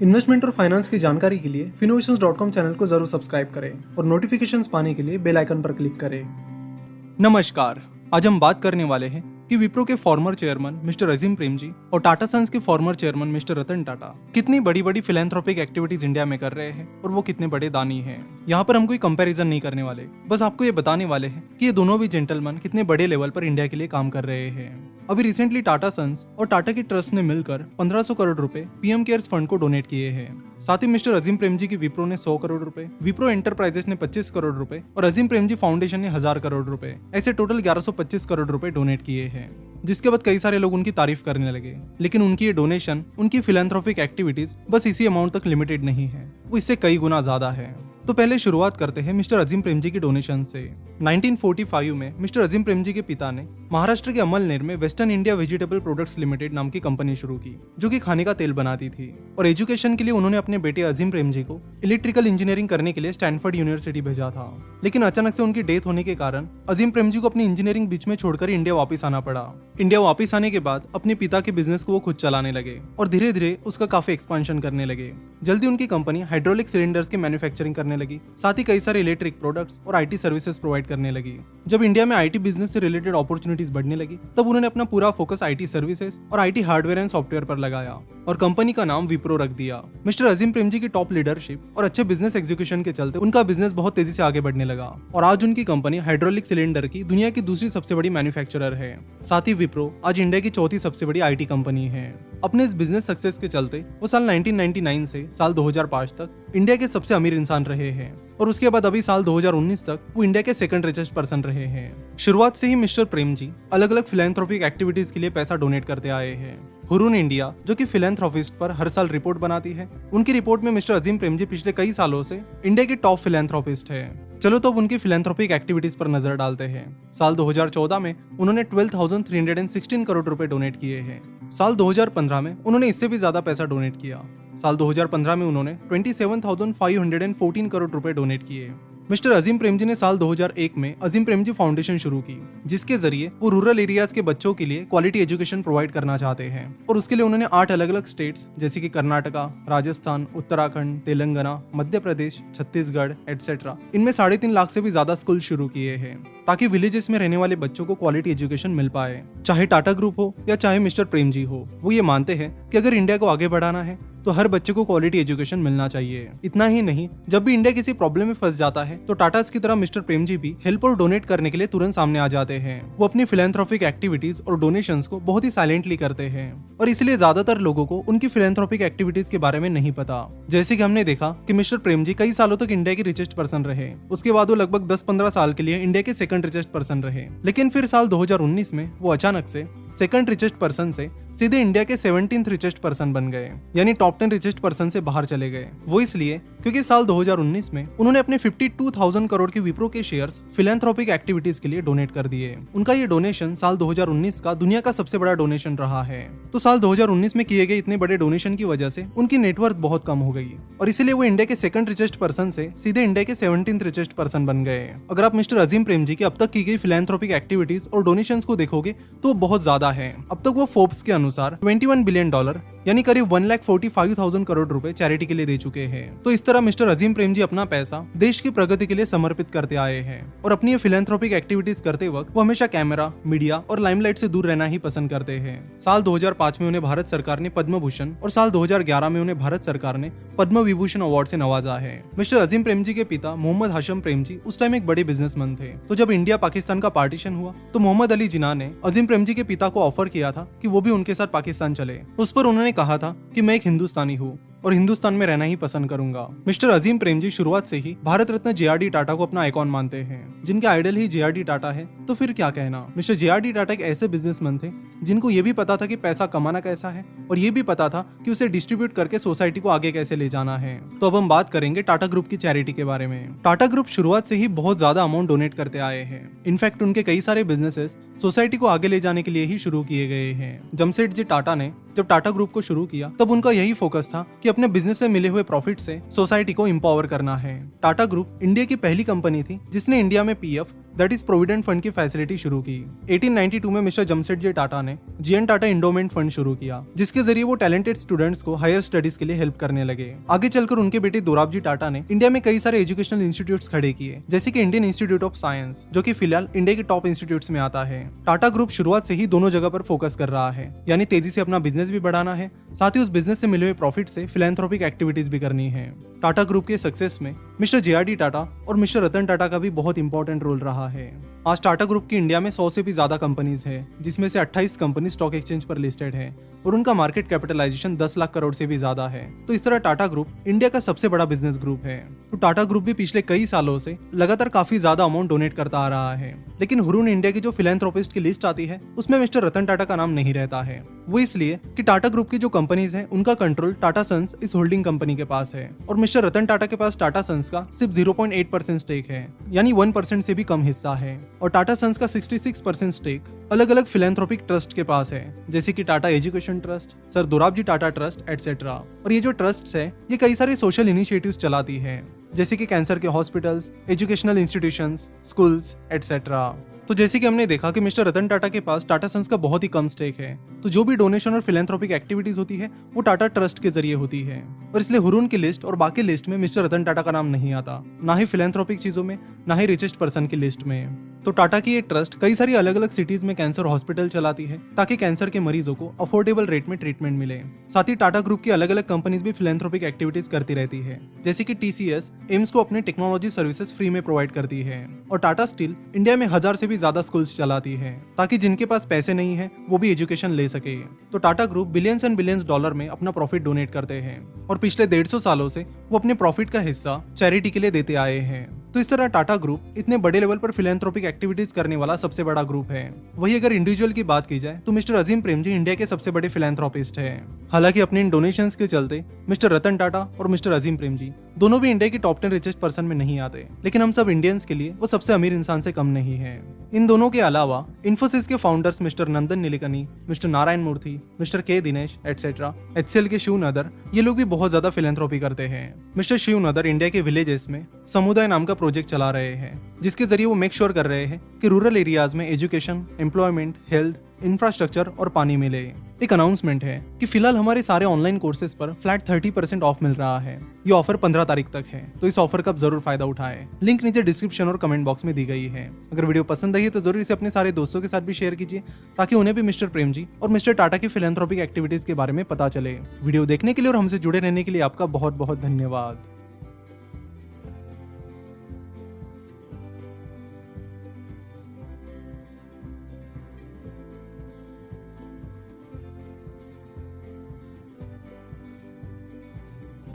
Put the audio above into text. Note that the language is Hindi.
इन्वेस्टमेंट और फाइनेंस की जानकारी के लिए Finnovations.com चैनल को जरूर सब्सक्राइब करें और नोटिफिकेशंस पाने के लिए बेल आइकन पर क्लिक करें। नमस्कार। आज हम बात करने वाले हैं कि विप्रो के former chairman mister Azim Premji और टाटा सन्स के former chairman mister Ratan Tata कितनी बड़ी बड़ी फिलैंथ्रोपिक एक्टिविटीज इंडिया में कर रहे हैं और वो कितने बड़े दानी हैं। यहाँ पर हम कोई कंपैरिजन नहीं करने वाले, बस आपको ये बताने वाले हैं कि ये दोनों भी जेंटलमैन कितने बड़े लेवल पर इंडिया के लिए काम कर रहे हैं। अभी रिसेंटली टाटा सन्स और टाटा की ट्रस्ट ने मिलकर 1500 करोड़ रुपए पीएम केयर्स फंड को डोनेट किए हैं। साथ ही मिस्टर अजीम प्रेमजी की विप्रो ने 100 करोड़ रुपए, विप्रो एंटरप्राइजेस ने 25 करोड़ रुपए और अजीम प्रेमजी फाउंडेशन ने 1000 करोड़ रुपए, ऐसे टोटल 1125 करोड़ रुपए डोनेट किए हैं। जिसके बाद कई सारे लोग उनकी तारीफ करने लगे, लेकिन उनकी ये डोनेशन, उनकी फिलैंथ्रोपिक एक्टिविटीज बस इसी अमाउंट तक लिमिटेड नहीं है, वो इससे कई गुना ज्यादा है। तो पहले शुरुआत करते हैं मिस्टर अजीम प्रेमजी की डोनेशन से। 1945 में मिस्टर अजीम प्रेमजी के पिता ने महाराष्ट्र के अमलनेर में western India vegetable products limited नाम की कंपनी शुरू की, जो कि खाने का तेल बनाती थी। और एजुकेशन के लिए उन्होंने अपने बेटे अजीम प्रेमजी को इलेक्ट्रिकल इंजीनियरिंग करने के लिए स्टैनफोर्ड यूनिवर्सिटी भेजा था। लेकिन अचानक से उनकी डेथ होने के कारण अजीम प्रेमजी को अपनी इंजीनियरिंग बीच में छोड़कर इंडिया वापस आना पड़ा। इंडिया वापस आने के बाद अपने पिता के बिजनेस को वो खुद चलाने लगे और धीरे धीरे उसका काफी एक्सपांशन करने लगे। जल्दी उनकी कंपनी हाइड्रोलिक सिलेंडर्स की मैन्युफैक्चरिंग करने लगी, साथ ही कई सारे इलेक्ट्रिक प्रोडक्ट्स और आईटी सर्विसेज प्रोवाइड करने लगी। जब इंडिया में आईटी बिजनेस से रिलेटेड अपॉर्चुनिटीज बढ़ने लगी, तब उन्होंने अपना पूरा फोकस आईटी सर्विसेज और आईटी हार्डवेयर एंड सॉफ्टवेयर पर लगाया और कंपनी का नाम विप्रो रख दिया। मिस्टर अजीम प्रेमजी की टॉप लीडरशिप और अच्छे बिजनेस एग्जीक्यूशन के चलते उनका बिजनेस बहुत तेजी से आगे बढ़ने लगा और आज उनकी कंपनी हाइड्रोलिक सिलेंडर की दुनिया की दूसरी सबसे बड़ी मैन्युफैक्चरर है। साथ ही विप्रो आज इंडिया की चौथी सबसे बड़ी आईटी कंपनी है। अपने इस बिजनेस सक्सेस के चलते वो साल 1999 से साल 2005 तक इंडिया के सबसे अमीर इंसान रहे हैं और उसके बाद अभी साल 2019 तक वो इंडिया के सेकंड रिचेस्ट पर्सन रहे हैं। शुरुआत से ही मिस्टर प्रेमजी अलग अलग फिलैंथ्रोपिक एक्टिविटीज के लिए पैसा डोनेट करते आए हैं। हुरून इंडिया, जो कि फिलैंथ्रोपिस्ट पर हर साल रिपोर्ट बनाती है, उनकी रिपोर्ट में मिस्टर अजीम प्रेमजी पिछले कई सालों से इंडिया के टॉप फिलैंथ्रोपिस्ट है। चलो तो अब उनकी फिलैंथ्रोपिक एक्टिविटीज पर नजर डालते हैं। साल 2014 में उन्होंने 12,316 करोड़ रुपए डोनेट किए हैं। साल 2015 में उन्होंने इससे भी ज्यादा पैसा डोनेट किया। साल 2015 में उन्होंने 27,514 करोड़ रुपए डोनेट किए। मिस्टर अजीम प्रेमजी ने साल 2001 में अजीम प्रेमजी फाउंडेशन शुरू की, जिसके जरिए वो रूरल एरियाज के बच्चों के लिए क्वालिटी एजुकेशन प्रोवाइड करना चाहते हैं और उसके लिए उन्होंने 8 अलग अलग स्टेट्स जैसे कि कर्नाटका, राजस्थान, उत्तराखंड, तेलंगाना, मध्य प्रदेश, छत्तीसगढ़ एटसेट्रा, इनमें 3.5 लाख से भी ज्यादा स्कूल शुरू किए हैं ताकि विलेजेस में रहने वाले बच्चों को क्वालिटी एजुकेशन मिल पाए। चाहे टाटा ग्रुप हो या चाहे मिस्टर प्रेमजी हो, वो ये मानते हैं कि अगर इंडिया को आगे बढ़ाना है तो हर बच्चे को क्वालिटी एजुकेशन मिलना चाहिए। इतना ही नहीं, जब भी इंडिया किसी प्रॉब्लम में फंस जाता है तो टाटास की तरह मिस्टर प्रेमजी भी हेल्प और डोनेट करने के लिए तुरंत सामने आ जाते हैं। वो अपनी फिलैंथ्रोपिक एक्टिविटीज और डोनेशंस को बहुत ही साइलेंटली करते हैं और इसलिए ज्यादातर लोगों को उनकी फिलैंथ्रोपिक एक्टिविटीज के बारे में नहीं पता। जैसे कि हमने देखा कि मिस्टर प्रेमजी कई सालों तक इंडिया के रिचेस्ट पर्सन रहे, उसके बाद वो लगभग 10-15 साल के लिए इंडिया के सेकंड रिचेस्ट पर्सन रहे, लेकिन फिर साल 2019 में वो अचानक से सेकंड रिचेस्ट पर्सन से सीधे इंडिया के 17th रिचेस्ट पर्सन बन गए, यानी टॉप 10 रिचेस्ट पर्सन से बाहर चले गए। वो इसलिए क्योंकि साल 2019 में उन्होंने अपने 52,000 करोड़ की विप्रो के शेयर्स फिलैंथ्रोपिक एक्टिविटीज के लिए डोनेट कर दिए। उनका ये डोनेशन साल 2019 का दुनिया का सबसे बड़ा डोनेशन रहा है। तो साल 2019 में किए गए इतने बड़े डोनेशन की वजह से उनकी नेटवर्थ बहुत कम हो गई और इसीलिए वो इंडिया के सेकंड रिचेस्ट पर्सन से सीधे इंडिया के 17th रिचेस्ट पर्सन बन गए। अगर आप मिस्टर अजीम प्रेमजी की अब तक की गई फिलैंथ्रोपिक एक्टिविटीज और डोनेशंस को देखोगे तो बहुत ज्यादा है। अब तक वो फोर्ब्स के अनुसार $21 बिलियन यानी करीब 1,45,000 करोड़ रुपए चैरिटी के लिए दे चुके हैं। तो इस तरह मिस्टर अजीम प्रेमजी अपना पैसा देश की प्रगति के लिए समर्पित करते आए हैं और अपनी ये फिलैंथ्रोपिक एक्टिविटीज करते वक्त वो हमेशा कैमरा, मीडिया और लाइमलाइट से दूर रहना ही पसंद करते हैं। साल 2005 में उन्हें भारत सरकार ने पद्म भूषण और साल 2011 में उन्हें भारत सरकार ने पद्म विभूषण अवार्ड से नवाजा है। मिस्टर अजीम प्रेमजी के पिता मोहम्मद हाशिम प्रेमजी उस टाइम एक बड़े बिजनेसमैन थे। तो जब इंडिया पाकिस्तान का पार्टीशन हुआ तो मोहम्मद अली जिन्ना ने अजीम प्रेमजी के पिता को ऑफर किया था कि वो भी उनके साथ पाकिस्तान चले। उस पर उन्होंने कहा था कि मैं एक हिंदुस्तानी हूँ और हिंदुस्तान में रहना ही पसंद करूंगा। मिस्टर अजीम प्रेमजी शुरुआत से ही भारत रत्न JRD टाटा को अपना आइकॉन मानते हैं, जिनके आइडल ही JRD टाटा है। तो फिर क्या कहना, मिस्टर JRD टाटा एक ऐसे बिजनेसमैन थे जिनको ये भी पता था कि पैसा कमाना कैसा है और ये भी पता था कि उसे डिस्ट्रीब्यूट करके सोसाइटी को आगे कैसे ले जाना है। तो अब हम बात करेंगे टाटा ग्रुप की चैरिटी के बारे में। टाटा ग्रुप शुरुआत से ही बहुत ज्यादा अमाउंट डोनेट करते आए हैं। इनफैक्ट उनके कई सारे बिजनेसेस सोसाइटी को आगे ले जाने के लिए ही शुरू किए गए हैं। जमशेदजी टाटा ने जब टाटा ग्रुप को शुरू किया तब उनका यही फोकस था कि अपने बिजनेस से मिले हुए प्रॉफिट से सोसाइटी को एम्पावर करना है। टाटा ग्रुप इंडिया की पहली कंपनी थी जिसने इंडिया में PF that is provident fund की फैसिलिटी शुरू की। 1892 में मिस्टर जमशेदजी टाटा ने जीएन टाटा इंडोमेंट फंड शुरू किया, जिसके जरिए वो टैलेंटेड स्टूडेंट्स को हायर स्टडीज के लिए हेल्प करने लगे। आगे चलकर उनके बेटे दोराबजी टाटा ने इंडिया में कई सारे एजुकेशनल इंस्टीट्यूट्स खड़े किए, जैसे कि इंडियन इंस्टीट्यूट ऑफ साइंस, जो कि फिलहाल इंडिया के टॉप इंस्टीट्यूट्स में आता है। टाटा ग्रुप शुरुआत से ही दोनों जगह पर फोकस कर रहा है, यानी तेजी से अपना बिजनेस भी बढ़ाना है, साथ ही उस बिजनेस से मिले हुए प्रॉफिट से फिलैंथ्रोपिक एक्टिविटीज भी करनी है। टाटा ग्रुप के सक्सेस में मिस्टर जेआरडी टाटा और मिस्टर रतन टाटा का भी बहुत इंपॉर्टेंट रोल रहा है। आज टाटा ग्रुप की इंडिया में 100 से भी ज्यादा कंपनीज है, जिसमें से 28 कंपनी स्टॉक एक्सचेंज पर लिस्टेड है और उनका मार्केट कैपिटलाइजेशन 10 लाख करोड़ से भी ज्यादा है। तो इस तरह टाटा ग्रुप इंडिया का सबसे बड़ा बिजनेस ग्रुप है। तो टाटा ग्रुप भी पिछले कई सालों से लगातार काफी ज्यादा अमाउंट डोनेट करता आ रहा है, लेकिन हुरून इंडिया की जो फिलैंथ्रोपिस्ट की लिस्ट आती है उसमें मिस्टर रतन टाटा का नाम नहीं रहता है। वो इसलिए कि टाटा ग्रुप की जो कंपनीज हैं उनका कंट्रोल टाटा सन्स इस होल्डिंग कंपनी के पास है और मिस्टर रतन टाटा के पास टाटा सन्स का सिर्फ 0.8% स्टेक है, यानी 1% से भी कम हिस्सा है। और टाटा सन्स का 66% स्टेक अलग अलग फिलैंथ्रोपिक ट्रस्ट के पास है, जैसे कि Tata education trust, sir Dorabji Tata trust etcetera. और ये जो ट्रस्ट है ये कई सारे सोशल इनिशिएटिव्स चलाती है, जैसे कि कैंसर के hospitals, educational institutions, schools etcetera. तो जैसे कि हमने देखा कि मिस्टर रतन टाटा के पास टाटा सन्स का बहुत ही कम स्टेक है, तो जो भी डोनेशन और फिलैंथ्रोपिक एक्टिविटीज होती है वो टाटा ट्रस्ट के जरिए होती है, और इसलिए हुरून की लिस्ट और बाकी लिस्ट में मिस्टर रतन टाटा का नाम नहीं आता, ना ही फिलैंथ्रोपिक चीजों में, ना ही रिचेस्ट पर्सन की लिस्ट में। तो टाटा की ये ट्रस्ट कई सारी अलग अलग सिटीज में कैंसर हॉस्पिटल चलाती है, ताकि कैंसर के मरीजों को अफोर्डेबल रेट में ट्रीटमेंट मिले। साथ ही टाटा ग्रुप की अलग अलग कंपनीज भी फिलैंथ्रोपिक एक्टिविटीज करती रहती है, जैसे कि टीसीएस एम्स को अपने टेक्नोलॉजी सर्विसेज फ्री में प्रोवाइड करती है, और टाटा स्टील इंडिया में 1000 से भी ज्यादा स्कूल्स चलाती है, ताकि जिनके पास पैसे नहीं है वो भी एजुकेशन ले सके। तो Tata group billions and billions dollar में अपना प्रॉफिट डोनेट करते हैं, और पिछले 150 सालों से वो अपने प्रॉफिट का हिस्सा चैरिटी के लिए देते आए हैं। तो इस तरह टाटा ग्रुप इतने बड़े लेवल पर फिलैंथ्रोपिक एक्टिविटीज करने वाला सबसे बड़ा ग्रुप है। वही अगर इंडिविजुअल की बात की जाए तो मिस्टर अजीम प्रेमजी इंडिया के सबसे बड़े फिलैंथ्रोपिस्ट हैं। हालांकि अपने इन डोनेशंस के चलते मिस्टर रतन टाटा और मिस्टर अजीम प्रेमजी दोनों भी इंडिया की टॉप 10 रिचेस्ट पर्सन में नहीं आते, लेकिन हम सब इंडियंस के लिए वो सबसे अमीर इंसान से कम नहीं है। इन दोनों के अलावा इन्फोसिस के फाउंडर्स मिस्टर नंदन नीलेकनी, मिस्टर नारायण मूर्ति, मिस्टर के दिनेश एटसेट्रा, एचसीएल के शिव नदर, ये लोग भी बहुत ज्यादा फिलैंथ्रोपी करते हैं। मिस्टर शिव नदर इंडिया के विलेजेस में समुदाय नाम का प्रोजेक्ट चला रहे हैं, जिसके जरिए वो मेक श्योर कर रहे हैं कि रूरल एरियाज में एजुकेशन, एम्प्लॉयमेंट, हेल्थ, इंफ्रास्ट्रक्चर और पानी मिले। एक अनाउंसमेंट है कि फिलहाल हमारे सारे ऑनलाइन कोर्सेज पर फ्लैट 30% ऑफ मिल रहा है। ये ऑफर 15 तारीख तक है, तो इस ऑफर का जरूर फायदा उठाएं। लिंक नीचे डिस्क्रिप्शन और कमेंट बॉक्स में दी गई है। अगर वीडियो पसंद आई है तो जरूर इसे अपने सारे दोस्तों के साथ भी शेयर कीजिए, ताकि उन्हें भी मिस्टर प्रेमजी और मिस्टर टाटा की फिलैंथ्रोपिक एक्टिविटीज के बारे में पता चले। वीडियो देखने के लिए और हमसे जुड़े रहने के लिए आपका बहुत बहुत धन्यवाद।